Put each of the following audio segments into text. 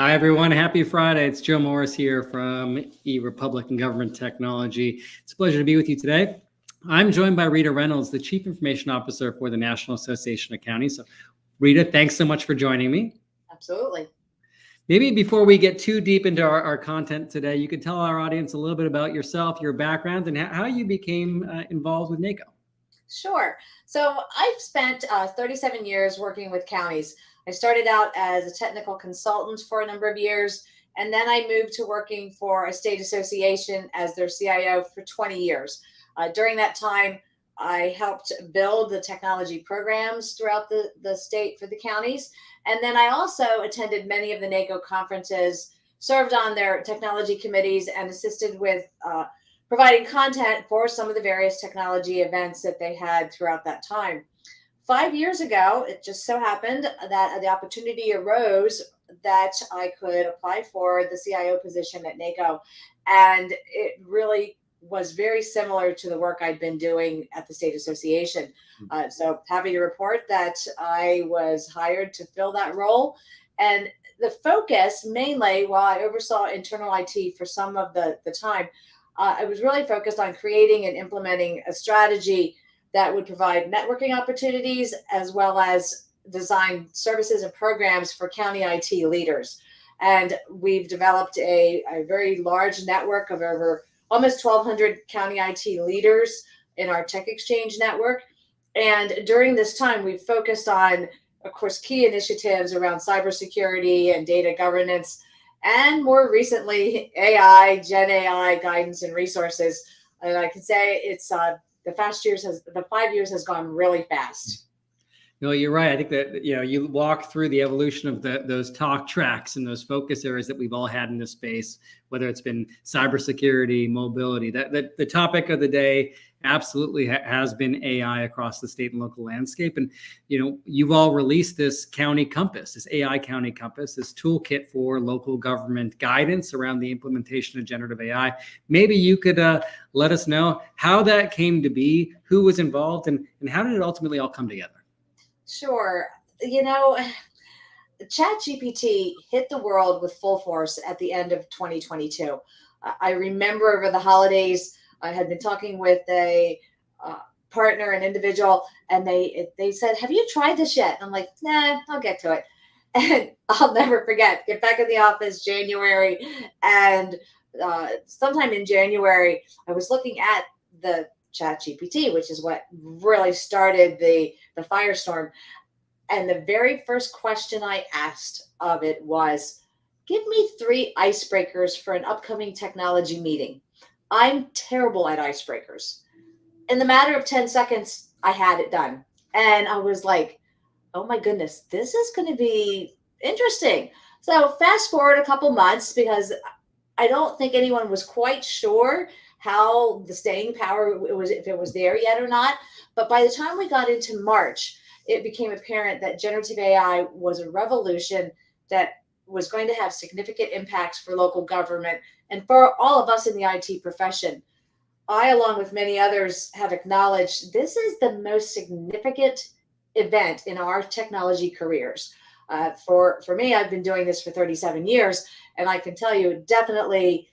Hi, everyone. Happy Friday. It's Joe Morris here from eRepublic and Government Technology. It's a pleasure to be with you today. I'm joined by Rita Reynolds, the Chief Information Officer for the National Association of Counties. So, Rita, thanks so much for joining me. Absolutely. Maybe before we get too deep into our content today, you could tell our audience a little bit about yourself, your background, and how you became involved with NACo. Sure. So I've spent 37 years working with counties. I started out as a technical consultant for a number of years, and then I moved to working for a state association as their CIO for 20 years. During that time, I helped build the technology programs throughout the state for the counties. And then I also attended many of the NACo conferences, served on their technology committees, and assisted with providing content for some of the various technology events that they had throughout that time. 5 years ago, it just so happened that the opportunity arose that I could apply for the CIO position at NACo. And it really was very similar to the work I'd been doing at the state association. So happy to report that I was hired to fill that role. And the focus mainly, while I oversaw internal IT for some of the time, I was really focused on creating and implementing a strategy that would provide networking opportunities as well as design services and programs for county IT leaders. And we've developed a very large network of over almost 1,200 county IT leaders in our Tech Exchange network. And during this time, we've focused on, of course, key initiatives around cybersecurity and data governance, and more recently, AI, Gen AI guidance and resources. And I can say it's the 5 years has gone really fast. No, you're right. I think that, you walk through the evolution of those talk tracks and those focus areas that we've all had in this space, whether it's been cybersecurity, mobility. That the topic of the day absolutely has been AI across the state and local landscape. And, you've all released this county compass, this AI county compass, this toolkit for local government guidance around the implementation of generative AI. Maybe you could let us know how that came to be, who was involved, and how did it ultimately all come together? Sure. ChatGPT hit the world with full force at the end of 2022. I remember over the holidays, I had been talking with a partner, an individual, and they said, "Have you tried this yet?" And I'm like, "Nah, I'll get to it." And I'll never forget. Get back in the office January, and sometime in January, I was looking at the ChatGPT, which is what really started the firestorm. And the very first question I asked of it was, "Give me 3 icebreakers for an upcoming technology meeting." I'm terrible at icebreakers. In the matter of 10 seconds, I had it done. And I was like, oh my goodness, this is going to be interesting. So fast forward a couple months, because I don't think anyone was quite sure how the staying power was, if it was there yet or not. But by the time we got into March, it became apparent that generative AI was a revolution that was going to have significant impacts for local government and for all of us in the IT profession. I, along with many others, have acknowledged this is the most significant event in our technology careers. For me, I've been doing this for 37 years, and I can tell you definitely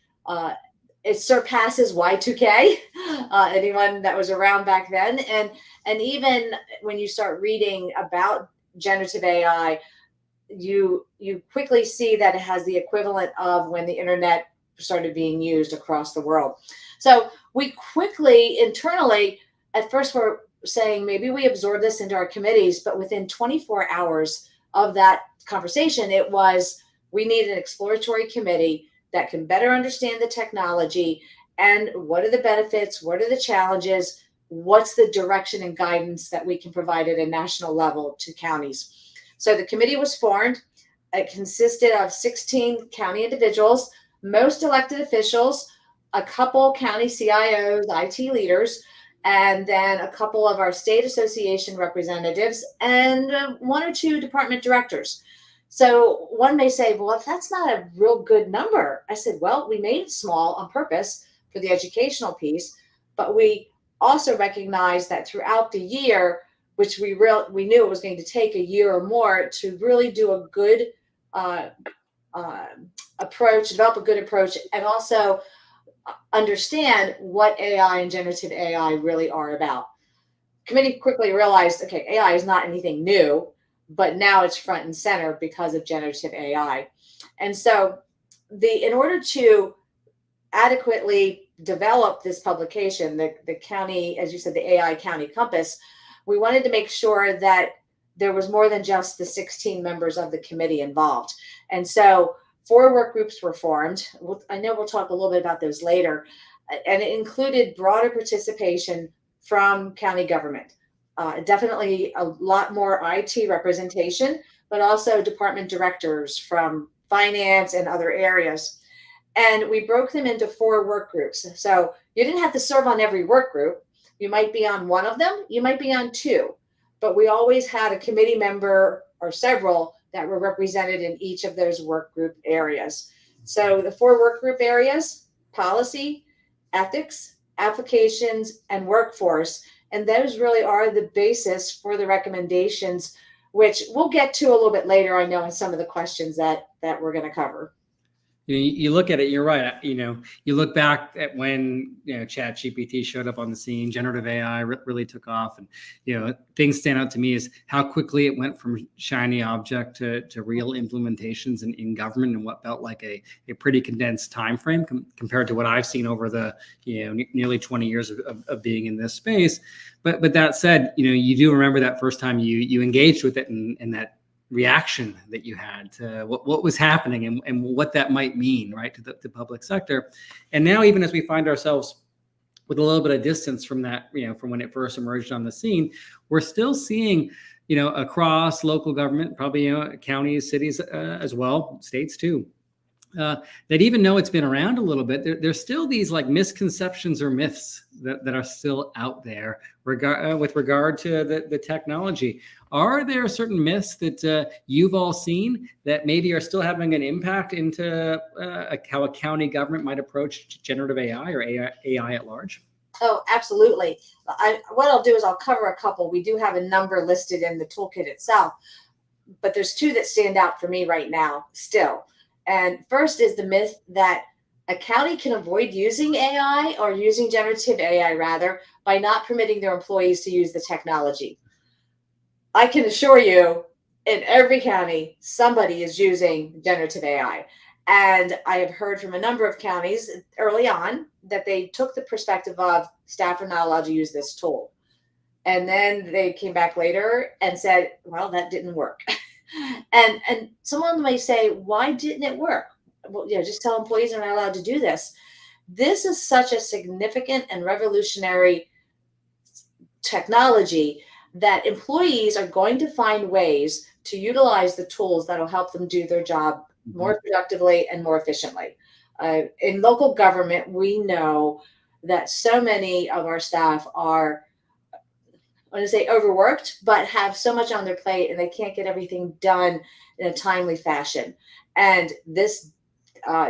it surpasses Y2K, anyone that was around back then. And even when you start reading about generative AI, you quickly see that it has the equivalent of when the internet started being used across the world. So we quickly internally, at first we're saying maybe we absorb this into our committees, but within 24 hours of that conversation, it was, we need an exploratory committee that can better understand the technology and what are the benefits, what are the challenges, what's the direction and guidance that we can provide at a national level to counties. So the committee was formed. It consisted of 16 county individuals, most elected officials, a couple county CIOs, IT leaders, and then a couple of our state association representatives, and 1 or 2 department directors. So one may say, well, if that's not a real good number. I said, well, we made it small on purpose for the educational piece, but we also recognize that throughout the year, which we knew it was going to take a year or more to really do a good approach, develop a good approach, and also understand what AI and generative AI really are about. Committee quickly realized, okay, AI is not anything new, but now it's front and center because of generative AI. And so in order to adequately develop this publication, the county, as you said, the AI County Compass, we wanted to make sure that there was more than just the 16 members of the committee involved. And so 4 work groups were formed. I know we'll talk a little bit about those later. And it included broader participation from county government. Definitely a lot more IT representation, but also department directors from finance and other areas. And we broke them into 4 work groups. So you didn't have to serve on every work group. You might be on one of them, you might be on 2, but we always had a committee member or several that were represented in each of those work group areas. So the 4 work group areas: policy, ethics, applications, and workforce. And those really are the basis for the recommendations, which we'll get to a little bit later, I know, in some of the questions that we're going to cover. You look at it, you're right. You look back at when, Chat GPT showed up on the scene, generative AI really took off. And, things stand out to me is how quickly it went from shiny object to real implementations in government and what felt like a pretty condensed time frame compared to what I've seen over the, nearly 20 years of being in this space. But that said, you do remember that first time you engaged with it and that reaction that you had to what was happening and what that might mean, right, to the public sector. And now, even as we find ourselves with a little bit of distance from that, from when it first emerged on the scene, we're still seeing, across local government, probably, counties, cities as well, states too, that even though it's been around a little bit, there's still these like misconceptions or myths that are still out there with regard to the technology. Are there certain myths that you've all seen that maybe are still having an impact into how a county government might approach generative AI or AI at large? Oh, absolutely. What I'll do is I'll cover a couple. We do have a number listed in the toolkit itself, but there's 2 that stand out for me right now still. And first is the myth that a county can avoid using AI, or using generative AI rather, by not permitting their employees to use the technology. I can assure you, in every county, somebody is using generative AI. And I have heard from a number of counties early on that they took the perspective of staff are not allowed to use this tool. And then they came back later and said, well, that didn't work. And someone may say, why didn't it work? Well, just tell employees they're not allowed to do this. This is such a significant and revolutionary technology that employees are going to find ways to utilize the tools that will help them do their job more productively and more efficiently. In local government, we know that so many of our staff are, I want to say, overworked, but have so much on their plate and they can't get everything done in a timely fashion. And this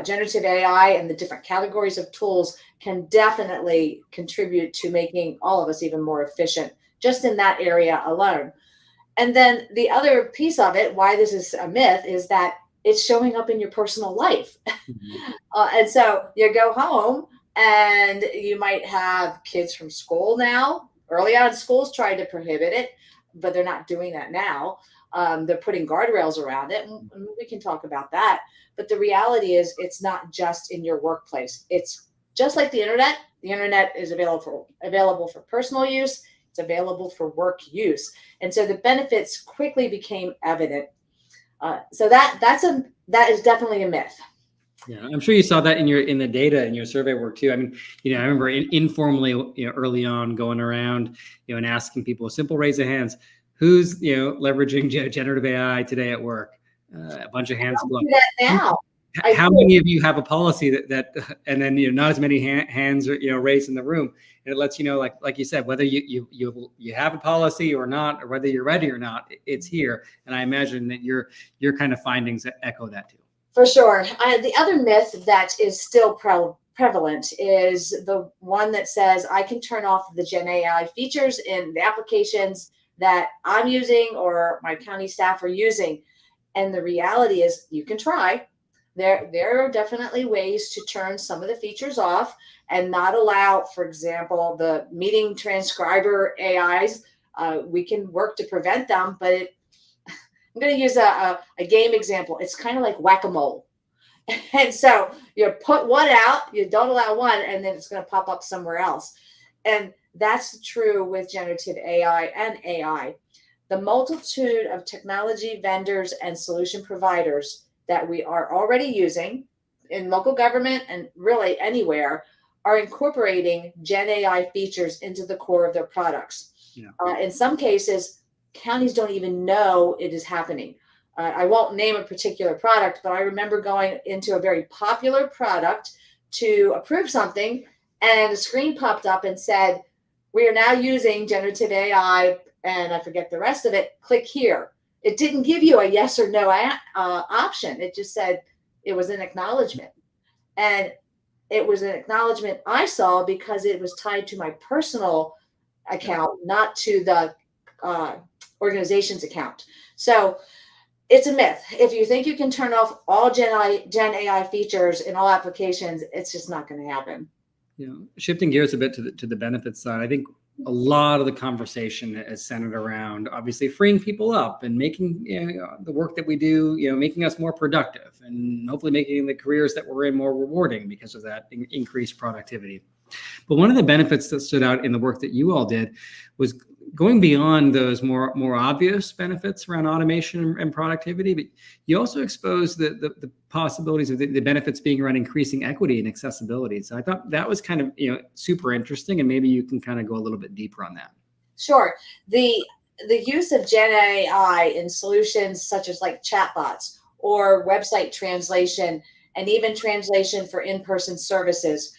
generative AI and the different categories of tools can definitely contribute to making all of us even more efficient just in that area alone. And then the other piece of it, why this is a myth, is that it's showing up in your personal life. And so you go home and you might have kids from school now. Early on, schools tried to prohibit it, but they're not doing that now. They're putting guardrails around it, and we can talk about that. But the reality is it's not just in your workplace. It's just like the internet. The internet is available for personal use. It's available for work use. And so the benefits quickly became evident. So that is definitely a myth. Yeah, I'm sure you saw that in the data in your survey work too. I mean, I remember informally, early on going around, and asking people a simple raise of hands, who's leveraging generative AI today at work? A bunch of hands go up. Do that now. How many of you have a policy that and then not as many hands are raised in the room, and it lets you know, like you said, whether you have a policy or not, or whether you're ready or not, it's here. And I imagine that your kind of findings echo that too. For sure. The other myth that is still prevalent is the one that says I can turn off the Gen AI features in the applications that I'm using or my county staff are using. And the reality is you can try, There are definitely ways to turn some of the features off and not allow, for example, the meeting transcriber AIs. We can work to prevent them, but I'm going to use a game example. It's kind of like whack-a-mole. And so you put one out, you don't allow one, and then it's going to pop up somewhere else. And that's true with generative AI and AI. The multitude of technology vendors and solution providers that we are already using in local government and really anywhere are incorporating Gen AI features into the core of their products. Yeah. In some cases, counties don't even know it is happening. I won't name a particular product, but I remember going into a very popular product to approve something, and a screen popped up and said, "We are now using generative AI," and I forget the rest of it. Click here. It didn't give you a yes or no option. It just said it was an acknowledgement. And it was an acknowledgement I saw because it was tied to my personal account, not to the organization's account. So it's a myth. If you think you can turn off all Gen AI features in all applications, it's just not going to happen. Shifting gears a bit to the benefits side, I think a lot of the conversation is centered around obviously freeing people up and making the work that we do, making us more productive and hopefully making the careers that we're in more rewarding because of that increased productivity. But one of the benefits that stood out in the work that you all did was going beyond those more obvious benefits around automation and productivity, but you also exposed the possibilities of the benefits being around increasing equity and accessibility. So I thought that was kind of super interesting, and maybe you can kind of go a little bit deeper on that. Sure. The use of Gen AI in solutions such as like chatbots or website translation and even translation for in-person services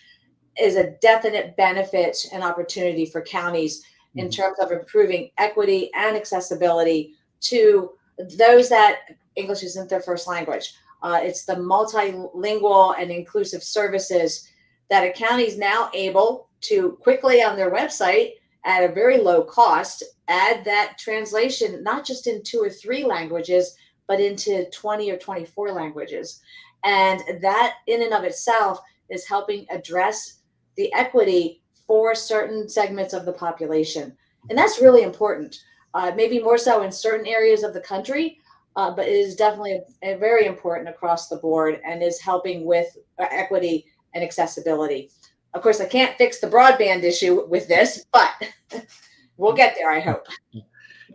is a definite benefit and opportunity for counties in terms of improving equity and accessibility to those that English isn't their first language. It's the multilingual and inclusive services that a county is now able to quickly on their website at a very low cost add that translation, not just in 2 or 3 languages, but into 20 or 24 languages. And that in and of itself is helping address the equity for certain segments of the population. And that's really important, maybe more so in certain areas of the country, but it is definitely very important across the board and is helping with equity and accessibility. Of course, I can't fix the broadband issue with this, but we'll get there, I hope.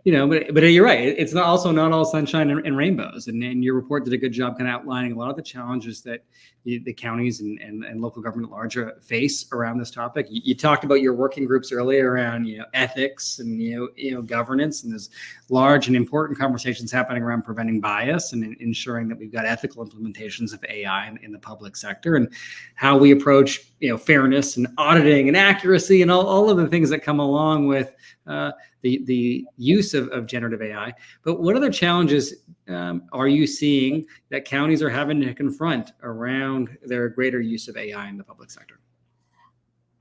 But you're right. It's not all sunshine and rainbows. And your report did a good job kind of outlining a lot of the challenges that the counties and local government at large face around this topic. You talked about your working groups earlier around ethics and governance, and there's large and important conversations happening around preventing bias and ensuring that we've got ethical implementations of AI in the public sector, and how we approach fairness and auditing and accuracy and all of the things that come along with the use of generative AI. But what other challenges are you seeing that counties are having to confront around their greater use of AI in the public sector?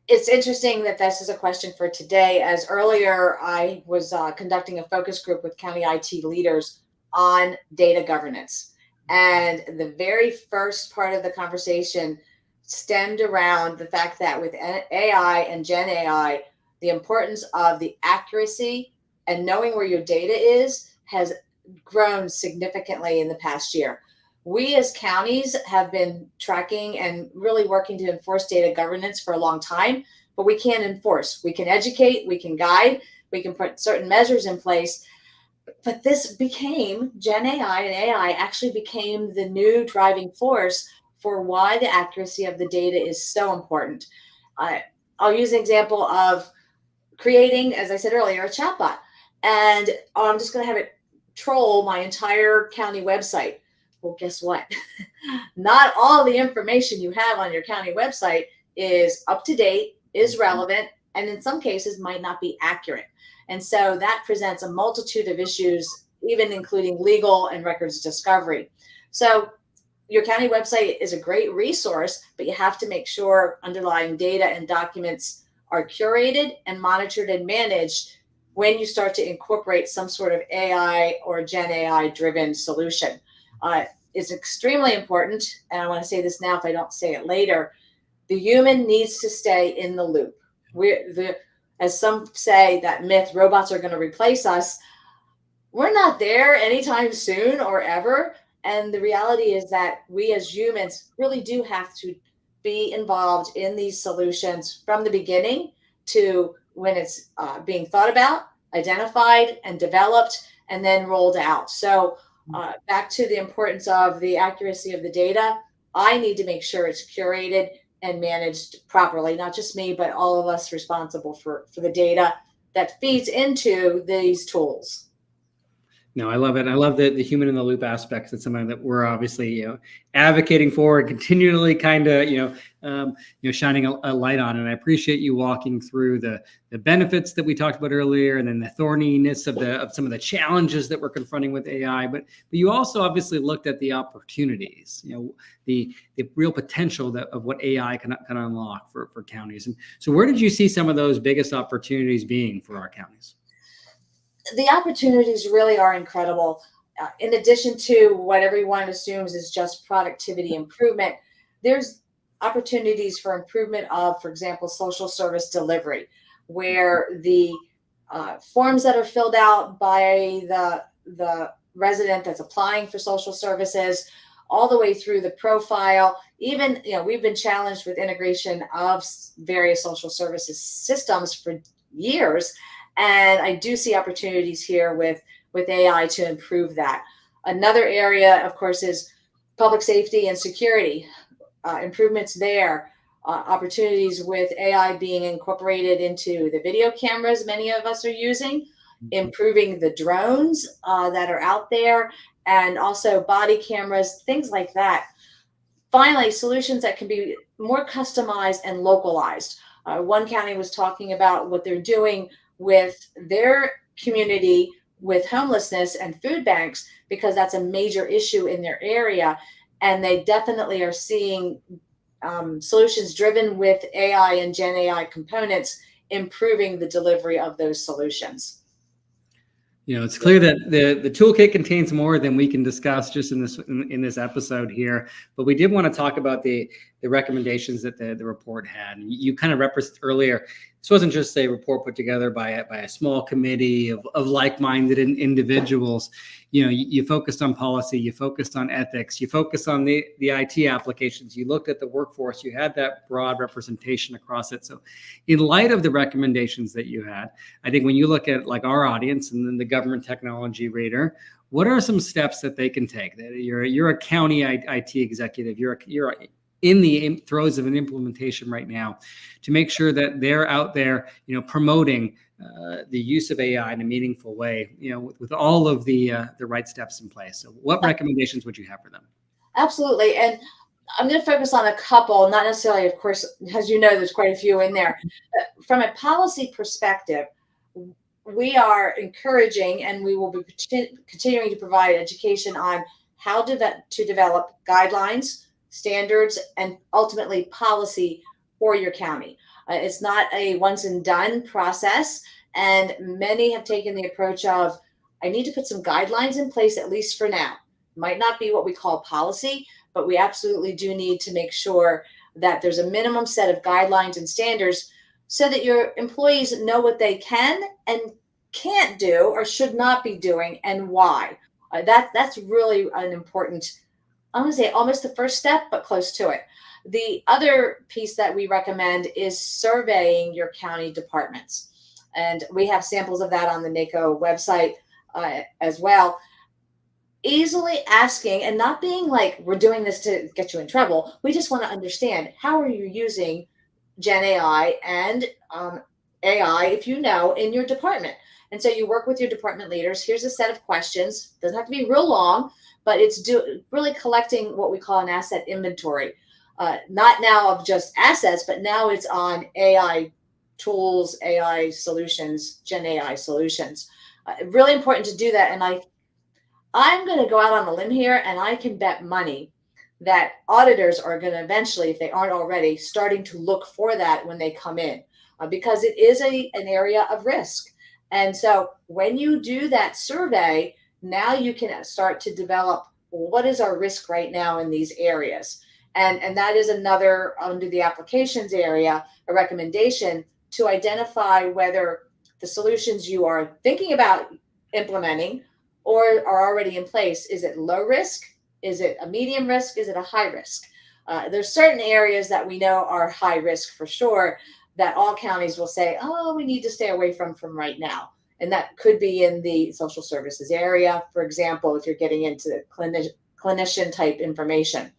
It's interesting that this is a question for today, as earlier I was conducting a focus group with county IT leaders on data governance. And the very first part of the conversation stemmed around the fact that with AI and Gen AI, the importance of the accuracy and knowing where your data is has grown significantly in the past year. We as counties have been tracking and really working to enforce data governance for a long time, but we can't enforce. We can educate, we can guide, we can put certain measures in place. But this became, Gen AI and AI actually became the new driving force for why the accuracy of the data is so important. I'll use an example of creating, as I said earlier, a chatbot. And I'm just going to have it troll my entire county website. Well, guess what? Not all the information you have on your county website is up to date, is relevant, and in some cases might not be accurate. And so that presents a multitude of issues, even including legal and records discovery. So your county website is a great resource, but you have to make sure underlying data and documents are curated and monitored and managed when you start to incorporate some sort of AI or Gen AI driven solution. is extremely important. And I want to say this now if I don't say it later. The human needs to stay in the loop. As some say, that myth, robots are going to replace us. We're not there anytime soon or ever. And the reality is that we as humans really do have to be involved in these solutions from the beginning to when it's being thought about, identified, and developed, and then rolled out. So, back to the importance of the accuracy of the data, I need to make sure it's curated and managed properly, not just me, but all of us responsible for the data that feeds into these tools. No, I love it. I love the human in the loop aspects. It's something that we're obviously, advocating for and continually kind of, shining a light on. And I appreciate you walking through the benefits that we talked about earlier, and then the thorniness of some of the challenges that we're confronting with AI. But you also obviously looked at the opportunities, the real potential of what AI can unlock for counties. And so, where did you see some of those biggest opportunities being for our counties? The opportunities really are incredible. In addition to what everyone assumes is just productivity improvement, there's opportunities for improvement of, for example, social service delivery, where the forms that are filled out by the resident that's applying for social services, all the way through the profile. Even, we've been challenged with integration of various social services systems for years. And I do see opportunities here with AI to improve that. Another area, of course, is public safety and security, improvements there, opportunities with AI being incorporated into the video cameras many of us are using, improving the drones that are out there, and also body cameras, things like that. Finally, solutions that can be more customized and localized. One county was talking about what they're doing with their community with homelessness and food banks, because that's a major issue in their area. And they definitely are seeing solutions driven with AI and Gen AI components, improving the delivery of those solutions. It's clear that the toolkit contains more than we can discuss just in this episode here. But we did want to talk about the recommendations that the report had. And you kind of referenced earlier, this wasn't just a report put together by a small committee of like-minded individuals. You focused on policy, you focused on ethics, you focused on the IT applications, you looked at the workforce, you had that broad representation across it. So in light of the recommendations that you had, I think when you look at like our audience and then the government technology reader, what are some steps that they can take? You're a county IT executive, you're in the throes of an implementation right now, to make sure that they're out there, promoting the use of AI in a meaningful way, with all of the right steps in place. So what recommendations would you have for them? Absolutely. And I'm going to focus on a couple, not necessarily, of course, as you know, there's quite a few in there. From a policy perspective, we are encouraging, and we will be continuing to provide education on how to develop guidelines, standards, and ultimately policy for your county. It's not a once and done process. And many have taken the approach of, I need to put some guidelines in place, at least for now. Might not be what we call policy, but we absolutely do need to make sure that there's a minimum set of guidelines and standards so that your employees know what they can and can't do or should not be doing and why. That's really an important, I'm going to say almost the first step, but close to it. The other piece that we recommend is surveying your county departments. And we have samples of that on the NACo website as well. Easily asking, and not being like, we're doing this to get you in trouble. We just want to understand, how are you using Gen AI and AI, if you know, in your department? And so you work with your department leaders. Here's a set of questions. Doesn't have to be real long, but it's really collecting what we call an asset inventory. Not now of just assets, but now it's on AI tools, AI solutions, Gen AI solutions. Really important to do that. And I'm going to go out on a limb here, and I can bet money that auditors are going to eventually, if they aren't already, starting to look for that when they come in, because it is an area of risk. And so when you do that survey, now you can start to develop well, what is our risk right now in these areas? And that is another, under the applications area, a recommendation to identify whether the solutions you are thinking about implementing or are already in place, is it low risk? Is it a medium risk? Is it a high risk? There's certain areas that we know are high risk for sure, that all counties will say, oh, we need to stay away from right now. And that could be in the social services area, for example, if you're getting into clinician type information.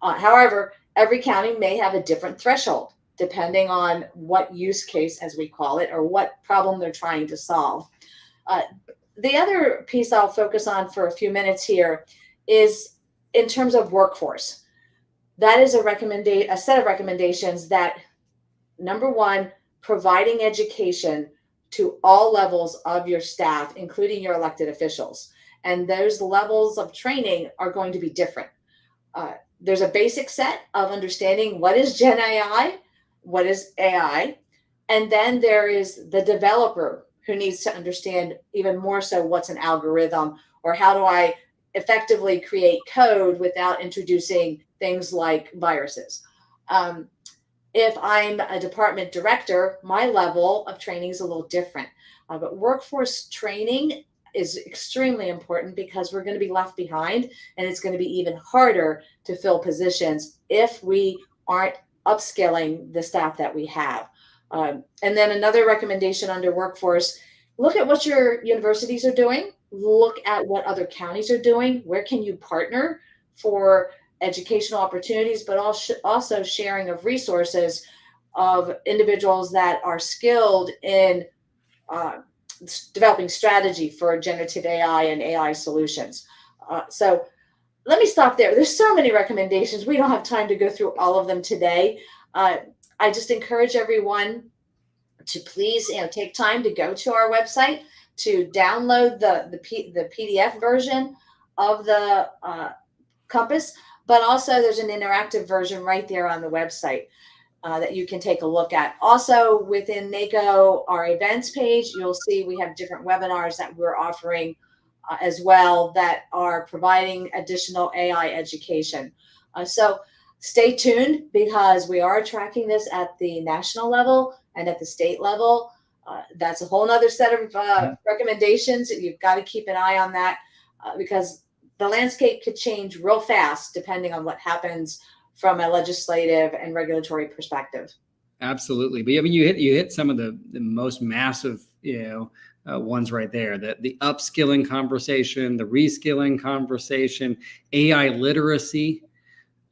However, every county may have a different threshold depending on what use case, as we call it, or what problem they're trying to solve. The other piece I'll focus on for a few minutes here is in terms of workforce. That is a set of recommendations that, number one, providing education to all levels of your staff, including your elected officials. And those levels of training are going to be different. There's a basic set of understanding what is Gen AI, what is AI, and then there is the developer who needs to understand even more so what's an algorithm, or how do I effectively create code without introducing things like viruses. If I'm a department director, my level of training is a little different. But workforce training is extremely important because we're going to be left behind, and it's going to be even harder to fill positions if we aren't upskilling the staff that we have. And then another recommendation under workforce, look at what your universities are doing, look at what other counties are doing, where can you partner for educational opportunities, but also sharing of resources of individuals that are skilled in developing strategy for generative AI and AI solutions. So let me stop there. There's so many recommendations. We don't have time to go through all of them today. I just encourage everyone to please, take time to go to our website to download the PDF version of the Compass, but also there's an interactive version right there on the website that you can take a look at. Also within NACo, our events page, you'll see we have different webinars that we're offering as well that are providing additional AI education. So stay tuned, because we are tracking this at the national level and at the state level. That's a whole nother set of recommendations. You've got to keep an eye on that because the landscape could change real fast depending on what happens from a legislative and regulatory perspective. Absolutely. But I mean, you hit some of the most massive, ones right there. The upskilling conversation, the reskilling conversation, AI literacy.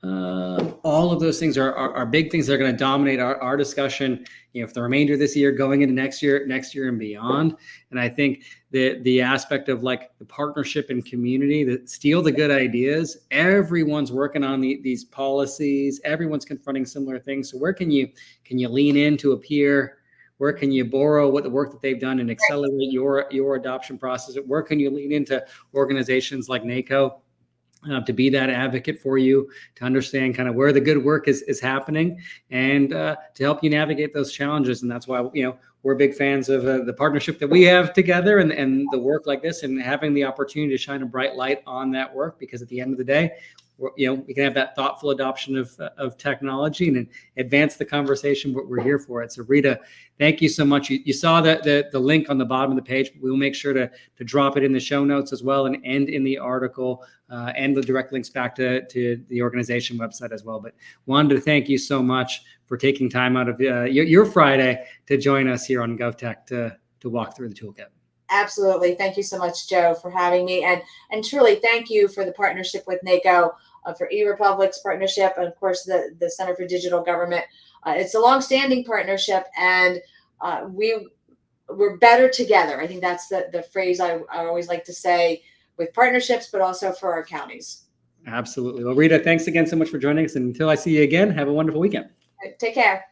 All of those things are big things that are going to dominate our discussion, for the remainder of this year, going into next year and beyond. And I think the aspect of like the partnership and community that steal the good ideas, everyone's working on these policies, everyone's confronting similar things. So where can you lean into a peer? Where can you borrow what the work that they've done and accelerate your adoption process? Where can you lean into organizations like NACo? To be that advocate for you, to understand kind of where the good work is happening, and to help you navigate those challenges. And that's why, we're big fans of the partnership that we have together and the work like this, and having the opportunity to shine a bright light on that work, because at the end of the day, we can have that thoughtful adoption of technology and advance the conversation, but we're here for it. So Rita, thank you so much. You saw the link on the bottom of the page. We will make sure to drop it in the show notes as well, and in the article, and the direct links back to the organization website as well. But wanted to thank you so much for taking time out of your Friday to join us here on GovTech to walk through the toolkit. Absolutely. Thank you so much, Joe, for having me. And truly, thank you for the partnership with NACo, for eRepublic's partnership, and of course, the Center for Digital Government. It's a longstanding partnership, and we're better together. I think that's the phrase I always like to say with partnerships, but also for our counties. Absolutely. Well, Rita, thanks again so much for joining us. And until I see you again, have a wonderful weekend. Take care.